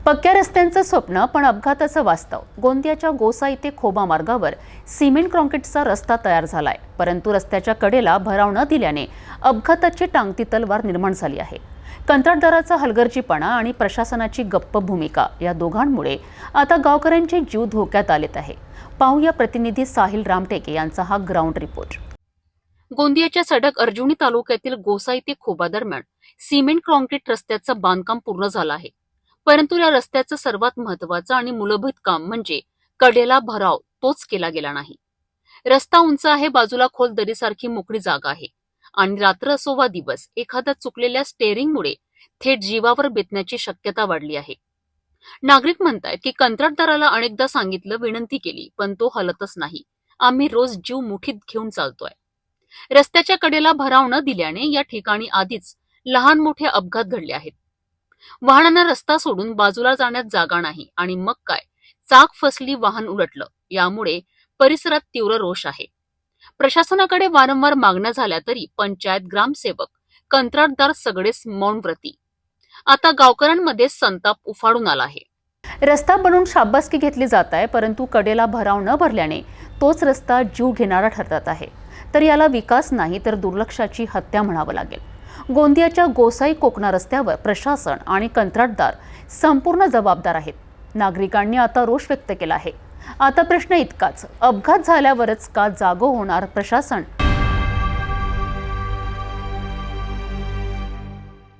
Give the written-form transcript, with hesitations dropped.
पक्क्या रस्त्यांचं स्वप्न पण अपघाताचं वास्तव। गोंदियाच्या गोसाई ते खोबा मार्गावर सिमेंट कॉन्क्रीटचा रस्ता तयार झालाय, परंतु रस्त्याच्या कडेला भराव न दिल्याने अपघाताची टांगती तलवार निर्माण झाली आहे। कंत्राटदाराचा हलगर्जीपणा आणि प्रशासनाची गप्प भूमिका या दोघांमुळे आता गावकऱ्यांचे जीव धोक्यात आलेत आहे। पाहूया प्रतिनिधी साहिल रामटेके यांचा हा ग्राउंड रिपोर्ट। गोंदियाच्या सडक अर्जुनी तालुक्यातील गोसाई ते खोबा दरम्यान सिमेंट कॉन्क्रीट रस्त्याचं बांधकाम पूर्ण झालं आहे, परंतु या रस्त्याचं सर्वात महत्त्वाचं आणि मूलभूत काम म्हणजे कडेला भराव तोच केला गेला नाही। रस्ता उंच आहे, बाजूला खोल दरीसारखी मोकळी जागा आहे आणि रात्र असो वा दिवस एखाद्या चुकलेल्या स्टेअरिंगमुळे थेट जीवावर बेतण्याची शक्यता वाढली आहे। नागरिक म्हणतायत की कंत्राटदाराला अनेकदा सांगितलं, विनंती केली, पण तो हलतच नाही। आम्ही रोज जीव मुठीत घेऊन चालतोय। रस्त्याच्या कडेला भराव न दिल्याने या ठिकाणी आधीच लहान मोठे अपघात घडले आहेत। वाहनांना रस्ता सोडून बाजूला जाण्यात जागा नाही आणि मग काय, चाक फसली, वाहन उलटलं। यामुळे परिसरात तीव्र रोष आहे। प्रशासनाकडे वारंवार मागण्या झाल्या तरी पंचायत, ग्रामसेवक, कंत्राटदार सगळेच मौनव्रती। आता गावकऱ्यांमध्ये संताप उफाळून आला आहे। रस्ता बनवून शाबासकी घेतली जात आहे, परंतु कडेला भराव न भरल्याने तोच रस्ता जीव घेणारा ठरत आहे। तर याला विकास नाही तर दुर्लक्षाची हत्या म्हणावं लागेल। गोंदियाच्या गोसाई कोकणा रस्त्यावर प्रशासन आणि कंत्राटदार संपूर्ण जबाबदार आहेत। नागरिकांनी आता रोष व्यक्त केला आहे। आता प्रश्न इतकाच, अपघात झाल्यावरच का जागो होणार प्रशासन?